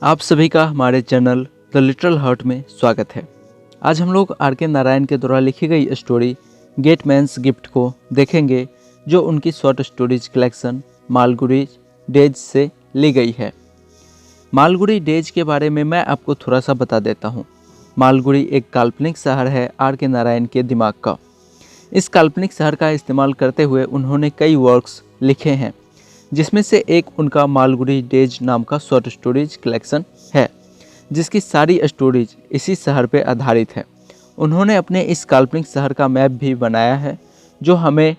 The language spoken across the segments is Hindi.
आप सभी का हमारे चैनल द लिटिल हार्ट में स्वागत है। आज हम लोग आर के नारायण के द्वारा लिखी गई स्टोरी गेटमैन्स गिफ्ट को देखेंगे, जो उनकी short stories collection Malgudi days से ली गई है। मालगुडी डेज के बारे में मैं आपको थोड़ा सा बता देता हूँ। मालगुडी एक काल्पनिक शहर है आर के नारायण के दिमाग का। इस काल्पनिक शहर का इस्तेमाल करते हुए उन्होंने कई वर्क्स लिखे हैं, जिसमें से एक उनका मालगुडी डेज नाम का शॉर्ट स्टोरीज कलेक्शन है, जिसकी सारी स्टोरीज इसी शहर पर आधारित है। उन्होंने अपने इस काल्पनिक शहर का मैप भी बनाया है, जो हमें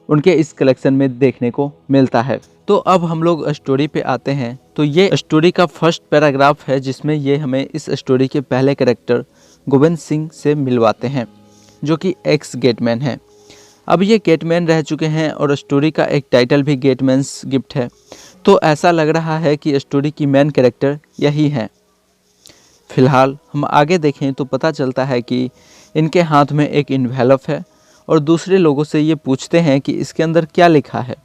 उनके इस कलेक्शन में देखने को मिलता है। तो अब हम लोग स्टोरी पे आते हैं। तो ये स्टोरी का फर्स्ट पैराग्राफ है, जिसमें ये हमें इस स्टोरी के पहले कैरेक्टर गोविंद सिंह से मिलवाते हैं, जो कि एक्स गेटमैन है। अब ये गेटमैन रह चुके हैं और स्टोरी का एक टाइटल भी गेटमैन्स गिफ्ट है। तो ऐसा लग रहा है कि स्टोरी की मेन कैरेक्टर यही है। फिलहाल हम आगे देखें तो पता चलता है कि इनके हाथ में एक इन्वेलप है और दूसरे लोगों से ये पूछते हैं कि इसके अंदर क्या लिखा है।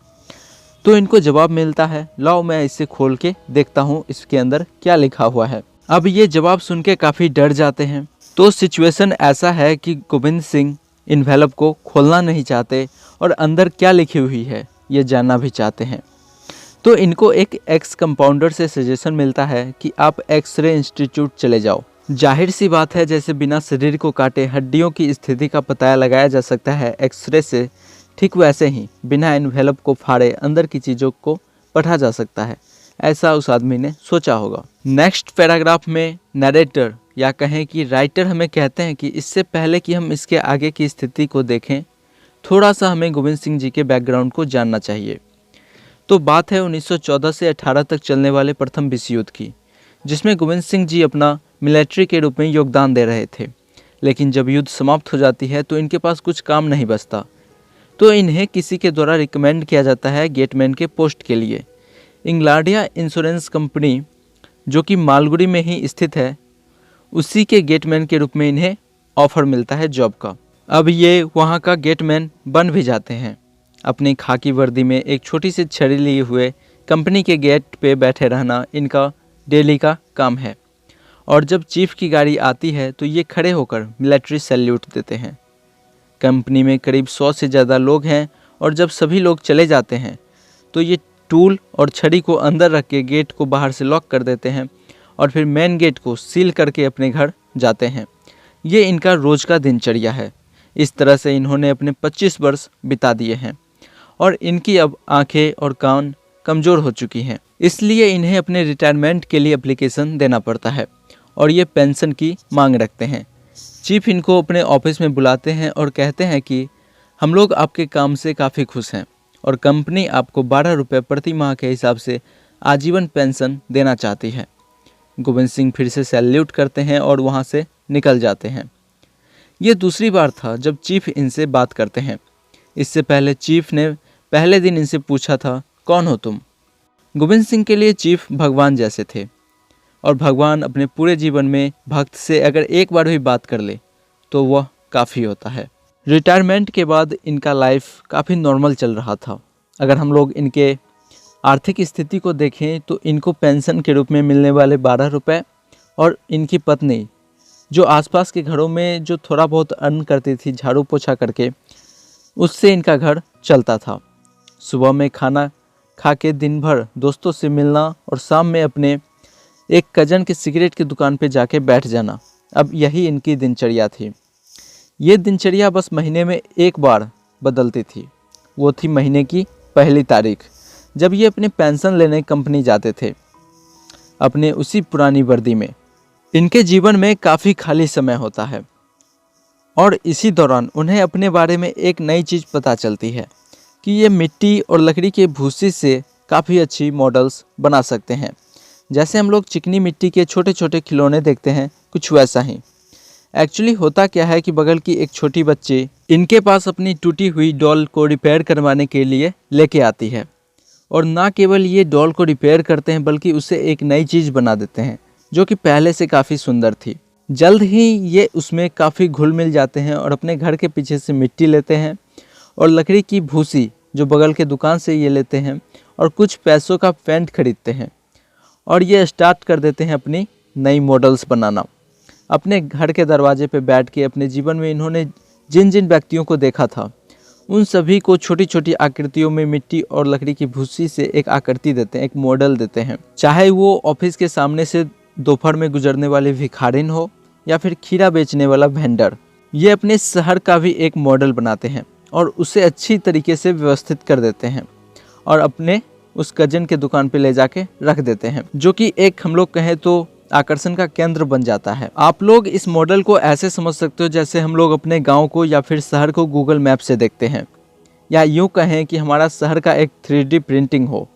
तो इनको जवाब मिलता है, लाओ मैं इसे खोल के देखता हूँ इसके अंदर क्या लिखा हुआ है। अब ये जवाब सुन के काफ़ी डर जाते हैं। तो सिचुएशन ऐसा है कि गोविंद सिंह इन्वेलप को खोलना नहीं चाहते और अंदर क्या लिखी हुई है ये जानना भी चाहते हैं। तो इनको एक एक्स कंपाउंडर से सजेशन मिलता है कि आप एक्सरे इंस्टीट्यूट चले जाओ। जाहिर सी बात है, जैसे बिना शरीर को काटे हड्डियों की स्थिति का पता लगाया जा सकता है एक्सरे से, ठीक वैसे ही बिना इन्वेलप को फाड़े अंदर की चीज़ों को पढ़ा जा सकता है। ऐसा उस आदमी ने सोचा होगा। नेक्स्ट पैराग्राफ में नरेटर या कहें कि राइटर हमें कहते हैं कि इससे पहले कि हम इसके आगे की स्थिति को देखें, थोड़ा सा हमें गोविंद सिंह जी के बैकग्राउंड को जानना चाहिए। तो बात है 1914 से 18 तक चलने वाले प्रथम विश्व युद्ध की, जिसमें गोविंद सिंह जी अपना मिलिट्री के रूप में योगदान दे रहे थे। लेकिन जब युद्ध समाप्त हो जाती है तो इनके पास कुछ काम नहीं बचता। तो इन्हें किसी के द्वारा रिकमेंड किया जाता है गेटमैन के पोस्ट के लिए। इंग्लैंडिया इंश्योरेंस कंपनी, जो कि मालगुडी में ही स्थित है, उसी के गेटमैन के रूप में इन्हें ऑफर मिलता है जॉब का। अब ये वहाँ का गेटमैन बन भी जाते हैं। अपनी खाकी वर्दी में एक छोटी सी छड़ी लिए हुए कंपनी के गेट पे बैठे रहना इनका डेली का काम है। और जब चीफ की गाड़ी आती है तो ये खड़े होकर मिलिट्री सैल्यूट देते हैं। कंपनी में करीब 100 से ज़्यादा लोग हैं और जब सभी लोग चले जाते हैं तो ये टूल और छड़ी को अंदर रख के गेट को बाहर से लॉक कर देते हैं और फिर मेन गेट को सील करके अपने घर जाते हैं। ये इनका रोज़ का दिनचर्या है। इस तरह से इन्होंने अपने 25 वर्ष बिता दिए हैं और इनकी अब आंखें और कान कमज़ोर हो चुकी हैं। इसलिए इन्हें अपने रिटायरमेंट के लिए एप्लीकेशन देना पड़ता है और ये पेंशन की मांग रखते हैं। चीफ इनको अपने ऑफिस में बुलाते हैं और कहते हैं कि हम लोग आपके काम से काफ़ी खुश हैं और कंपनी आपको 12 रुपये प्रति माह के हिसाब से आजीवन पेंशन देना चाहती है। गोविंद सिंह फिर से सैल्यूट करते हैं और वहाँ से निकल जाते हैं। ये दूसरी बार था जब चीफ इनसे बात करते हैं। इससे पहले चीफ ने पहले दिन इनसे पूछा था, कौन हो तुम? गोविंद सिंह के लिए चीफ भगवान जैसे थे और भगवान अपने पूरे जीवन में भक्त से अगर एक बार भी बात कर ले तो वह काफ़ी होता है। रिटायरमेंट के बाद इनका लाइफ काफ़ी नॉर्मल चल रहा था। अगर हम लोग इनके आर्थिक स्थिति को देखें तो इनको पेंशन के रूप में मिलने वाले 12 रुपये और इनकी पत्नी जो आसपास के घरों में जो थोड़ा बहुत अर्न करती थी झाड़ू पोछा करके, उससे इनका घर चलता था। सुबह में खाना खा के दिन भर दोस्तों से मिलना और शाम में अपने एक कजन के सिगरेट की दुकान पे जाके बैठ जाना, अब यही इनकी दिनचर्या थी। ये दिनचर्या बस महीने में एक बार बदलती थी। वो थी महीने की पहली तारीख, जब ये अपने पेंशन लेने कंपनी जाते थे अपने उसी पुरानी वर्दी में। इनके जीवन में काफ़ी खाली समय होता है और इसी दौरान उन्हें अपने बारे में एक नई चीज़ पता चलती है कि ये मिट्टी और लकड़ी के भूसी से काफ़ी अच्छी मॉडल्स बना सकते हैं। जैसे हम लोग चिकनी मिट्टी के छोटे छोटे खिलौने देखते हैं, कुछ वैसा ही। एक्चुअली होता क्या है कि बगल की एक छोटी बच्ची इनके पास अपनी टूटी हुई डॉल को रिपेयर करवाने के लिए लेके आती है और ना केवल ये डॉल को रिपेयर करते हैं बल्कि उसे एक नई चीज़ बना देते हैं जो कि पहले से काफ़ी सुंदर थी। जल्द ही ये उसमें काफ़ी घुल मिल जाते हैं और अपने घर के पीछे से मिट्टी लेते हैं और लकड़ी की भूसी जो बगल के दुकान से ये लेते हैं और कुछ पैसों का पेंट खरीदते हैं और ये स्टार्ट कर देते हैं अपनी नई मॉडल्स बनाना। अपने घर के दरवाजे पे बैठ के अपने जीवन में इन्होंने जिन जिन व्यक्तियों को देखा था उन सभी को छोटी छोटी आकृतियों में मिट्टी और लकड़ी की भूसी से एक आकृति देते हैं, एक मॉडल देते हैं। चाहे वो ऑफिस के सामने से दोपहर में गुजरने वाले भिखारिन हो या फिर खीरा बेचने वाला वेंडर, ये अपने शहर का भी एक मॉडल बनाते हैं और उसे अच्छी तरीके से व्यवस्थित कर देते हैं और अपने उस कजन के दुकान पे ले जाके रख देते हैं, जो कि एक हम लोग कहें तो आकर्षण का केंद्र बन जाता है। आप लोग इस मॉडल को ऐसे समझ सकते हो जैसे हम लोग अपने गांव को या फिर शहर को गूगल मैप से देखते हैं, या यूँ कहें कि हमारा शहर का एक 3D प्रिंटिंग हो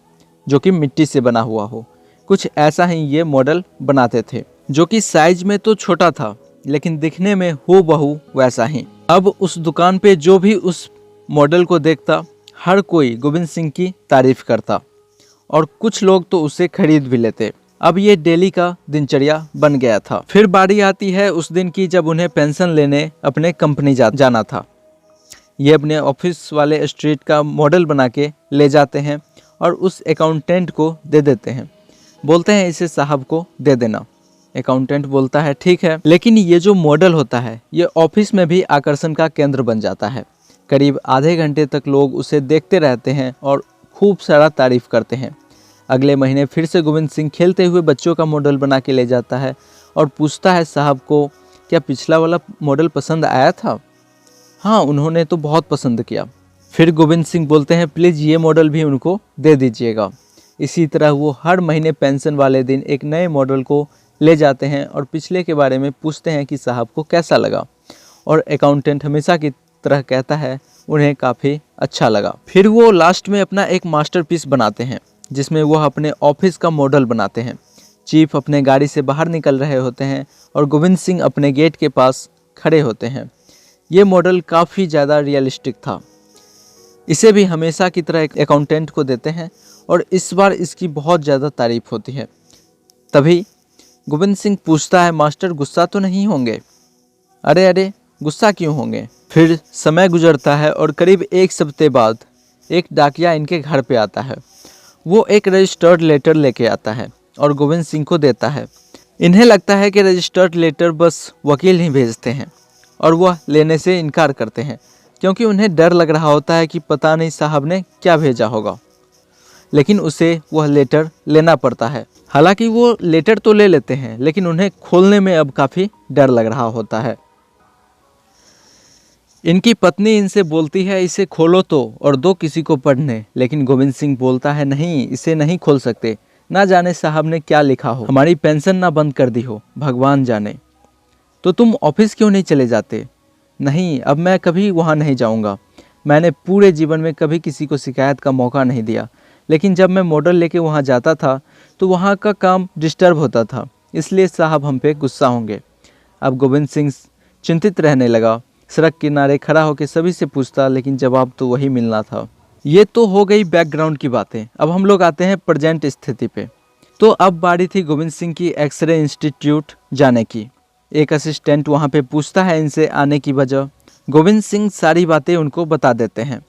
जो कि मिट्टी से बना हुआ हो। कुछ ऐसा ही ये मॉडल बनाते थे, जो कि साइज में तो छोटा था लेकिन दिखने में हूबहू वैसा ही। अब उस दुकान पे जो भी उस मॉडल को देखता, हर कोई गोविंद सिंह की तारीफ करता और कुछ लोग तो उसे खरीद भी लेते। अब ये डेली का दिनचर्या बन गया था। फिर बारी आती है उस दिन की जब उन्हें पेंशन लेने अपने कंपनी जाना था। ये अपने ऑफिस वाले स्ट्रीट का मॉडल बना के ले जाते हैं और उस अकाउंटेंट को दे देते हैं। बोलते हैं इसे साहब को दे देना। अकाउंटेंट बोलता है ठीक है, लेकिन ये जो मॉडल होता है ये ऑफिस में भी आकर्षण का केंद्र बन जाता है। करीब आधे घंटे तक लोग उसे देखते रहते हैं और खूब सारा तारीफ करते हैं। अगले महीने फिर से गोविंद सिंह खेलते हुए बच्चों का मॉडल बना के ले जाता है और पूछता है साहब को, क्या पिछला वाला मॉडल पसंद आया था? हाँ, उन्होंने तो बहुत पसंद किया। फिर गोविंद सिंह बोलते हैं प्लीज़ ये मॉडल भी उनको दे दीजिएगा। इसी तरह वो हर महीने पेंशन वाले दिन एक नए मॉडल को ले जाते हैं और पिछले के बारे में पूछते हैं कि साहब को कैसा लगा, और अकाउंटेंट हमेशा की तरह कहता है उन्हें काफ़ी अच्छा लगा। फिर वो लास्ट में अपना एक मास्टरपीस बनाते हैं जिसमें वह अपने ऑफिस का मॉडल बनाते हैं। चीफ अपने गाड़ी से बाहर निकल रहे होते हैं और गोविंद सिंह अपने गेट के पास खड़े होते हैं। ये मॉडल काफ़ी ज़्यादा रियलिस्टिक था। इसे भी हमेशा की तरह एक अकाउंटेंट को देते हैं और इस बार इसकी बहुत ज़्यादा तारीफ होती है। तभी गोविंद सिंह पूछता है मास्टर गुस्सा तो नहीं होंगे? अरे अरे गुस्सा क्यों होंगे? फिर समय गुजरता है और करीब एक सप्ताह बाद एक डाकिया इनके घर पे आता है। वो एक रजिस्टर्ड लेटर लेके आता है और गोविंद सिंह को देता है। इन्हें लगता है कि रजिस्टर्ड लेटर बस वकील ही भेजते हैं और वह लेने से इनकार करते हैं, क्योंकि उन्हें डर लग रहा होता है कि पता नहीं साहब ने क्या भेजा होगा। लेकिन उसे वह लेटर लेना पड़ता है। हालांकि वो लेटर तो ले लेते हैं लेकिन उन्हें खोलने में अब काफ़ी डर लग रहा होता है। इनकी पत्नी इनसे बोलती है इसे खोलो तो और दो किसी को पढ़ने, लेकिन गोविंद सिंह बोलता है नहीं, इसे नहीं खोल सकते, ना जाने साहब ने क्या लिखा हो, हमारी पेंशन ना बंद कर दी हो, भगवान जाने। तो तुम ऑफिस क्यों नहीं चले जाते? नहीं, अब मैं कभी वहाँ नहीं जाऊँगा। मैंने पूरे जीवन में कभी किसी को शिकायत का मौका नहीं दिया, लेकिन जब मैं मॉडल लेके वहाँ जाता था तो वहाँ का काम डिस्टर्ब होता था, इसलिए साहब हम पे गुस्सा होंगे। अब गोविंद सिंह चिंतित रहने लगा। सड़क किनारे खड़ा होकर सभी से पूछता, लेकिन जवाब तो वही मिलना था। ये तो हो गई बैकग्राउंड की बातें। अब हम लोग आते हैं प्रेजेंट स्थिति पे। तो अब बारी थी गोविंद सिंह की एक्सरे इंस्टीट्यूट जाने की। एक असिस्टेंट वहाँ पे पूछता है इनसे आने की वजह। गोविंद सिंह सारी बातें उनको बता देते हैं।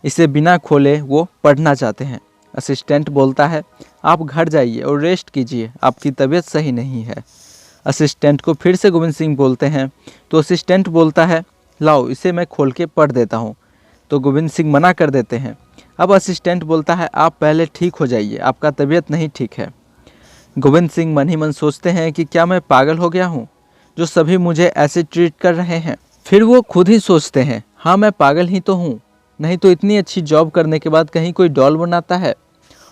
इसे बिना खोले वो पढ़ना चाहते हैं। असिस्टेंट बोलता है आप घर जाइए और रेस्ट कीजिए, आपकी तबीयत सही नहीं है। असिस्टेंट को फिर से गोविंद सिंह बोलते हैं तो असिस्टेंट बोलता है लाओ इसे मैं खोल के पढ़ देता हूँ। तो गोविंद सिंह मना कर देते हैं। अब असिस्टेंट बोलता है आप पहले ठीक हो जाइए, आपका तबीयत नहीं ठीक है। गोविंद सिंह मन ही मन सोचते हैं कि क्या मैं पागल हो गया हूँ जो सभी मुझे ऐसे ट्रीट कर रहे हैं। फिर वो खुद ही सोचते हैं हाँ मैं पागल ही तो हूँ, नहीं तो इतनी अच्छी जॉब करने के बाद कहीं कोई डॉल बनाता है।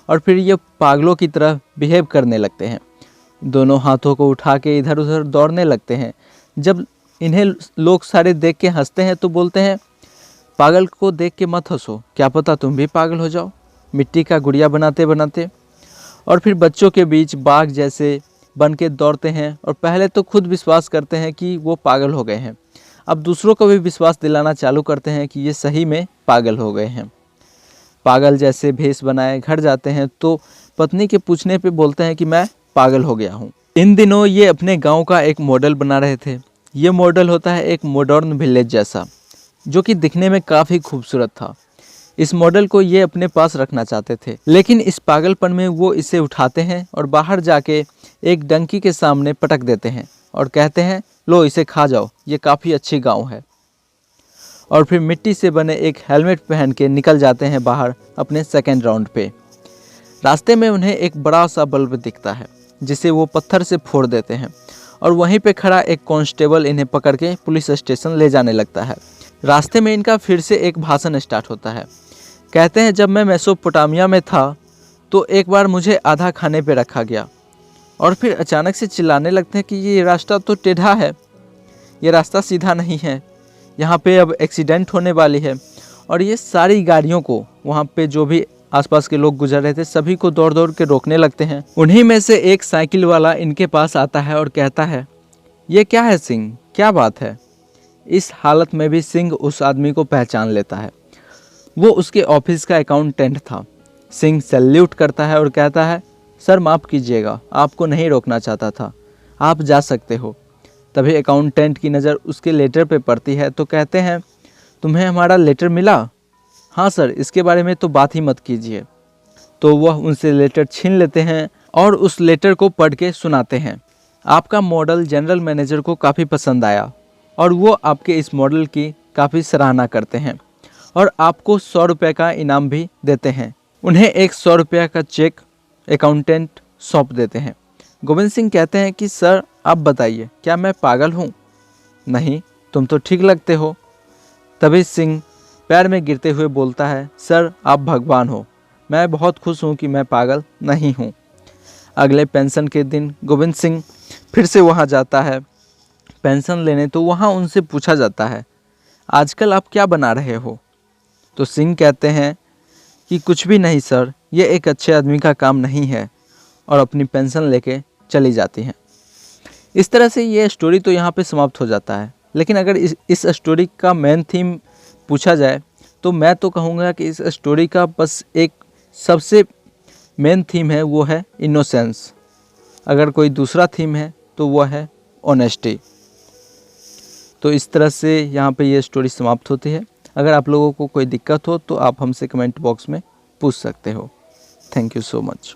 और फिर ये पागलों की तरह बिहेव करने लगते हैं। दोनों हाथों को उठा के इधर उधर दौड़ने लगते हैं। जब इन्हें लोग सारे देख के हंसते हैं तो बोलते हैं पागल को देख के मत हंसो, क्या पता तुम भी पागल हो जाओ मिट्टी का गुड़िया बनाते बनाते। और फिर बच्चों के बीच बाघ जैसे बन के दौड़ते हैं और पहले तो खुद विश्वास करते हैं कि वो पागल हो गए हैं, अब दूसरों को भी विश्वास दिलाना चालू करते हैं कि ये सही में पागल हो गए हैं। पागल जैसे भेष बनाए घर जाते हैं तो पत्नी के पूछने पे बोलते हैं कि मैं पागल हो गया हूँ। इन दिनों ये अपने गांव का एक मॉडल बना रहे थे। ये मॉडल होता है एक मॉडर्न विलेज जैसा, जो कि दिखने में काफ़ी खूबसूरत था। इस मॉडल को ये अपने पास रखना चाहते थे, लेकिन इस पागलपन में वो इसे उठाते हैं और बाहर जाके एक डंकी के सामने पटक देते हैं और कहते हैं, लो इसे खा जाओ, ये काफ़ी अच्छी गांव है। और फिर मिट्टी से बने एक हेलमेट पहन के निकल जाते हैं बाहर अपने सेकेंड राउंड पे। रास्ते में उन्हें एक बड़ा सा बल्ब दिखता है जिसे वो पत्थर से फोड़ देते हैं और वहीं पे खड़ा एक कांस्टेबल इन्हें पकड़ के पुलिस स्टेशन ले जाने लगता है। रास्ते में इनका फिर से एक भाषण स्टार्ट होता है। कहते हैं, जब मैं मेसोपोटामिया में था तो एक बार मुझे आधा खाने पे रखा गया। और फिर अचानक से चिल्लाने लगते हैं कि ये रास्ता तो टेढ़ा है, ये रास्ता सीधा नहीं है, यहाँ पे अब एक्सीडेंट होने वाली है। और ये सारी गाड़ियों को, वहाँ पे जो भी आसपास के लोग गुजर रहे थे, सभी को दौड़ दौड़ के रोकने लगते हैं। उन्हीं में से एक साइकिल वाला इनके पास आता है और कहता है, ये क्या है सिंह, क्या बात है। इस हालत में भी सिंह उस आदमी को पहचान लेता है। वो उसके ऑफिस का अकाउंटेंट था। सिंह सैल्यूट करता है और कहता है, सर माफ़ कीजिएगा, आपको नहीं रोकना चाहता था, आप जा सकते हो। तभी अकाउंटेंट की नज़र उसके लेटर पे पड़ती है तो कहते हैं, तुम्हें हमारा लेटर मिला? हाँ सर, इसके बारे में तो बात ही मत कीजिए। तो वह उनसे लेटर छीन लेते हैं और उस लेटर को पढ़ के सुनाते हैं। आपका मॉडल जनरल मैनेजर को काफ़ी पसंद आया और वो आपके इस मॉडल की काफ़ी सराहना करते हैं और आपको 100 रुपये का इनाम भी देते हैं। उन्हें एक 100 रुपये का चेक अकाउंटेंट सौंप देते हैं। गोविंद सिंह कहते हैं कि सर आप बताइए, क्या मैं पागल हूँ? नहीं, तुम तो ठीक लगते हो। तभी सिंह पैर में गिरते हुए बोलता है, सर आप भगवान हो, मैं बहुत खुश हूँ कि मैं पागल नहीं हूँ। अगले पेंशन के दिन गोविंद सिंह फिर से वहाँ जाता है पेंशन लेने। तो वहाँ उनसे पूछा जाता है, आजकल आप क्या बना रहे हो? तो सिंह कहते हैं कि कुछ भी नहीं सर, ये एक अच्छे आदमी का काम नहीं है, और अपनी पेंशन लेके चली जाती हैं। इस तरह से ये स्टोरी तो यहाँ पे समाप्त हो जाता है। लेकिन अगर इस स्टोरी का मेन थीम पूछा जाए तो मैं तो कहूँगा कि इस स्टोरी का बस एक सबसे मेन थीम है, वो है इनोसेंस। अगर कोई दूसरा थीम है तो वह है ऑनेस्टी। तो इस तरह से यहाँ पे ये स्टोरी समाप्त होती है। अगर आप लोगों को कोई दिक्कत हो तो आप हमसे कमेंट बॉक्स में पूछ सकते हो। Thank you so much.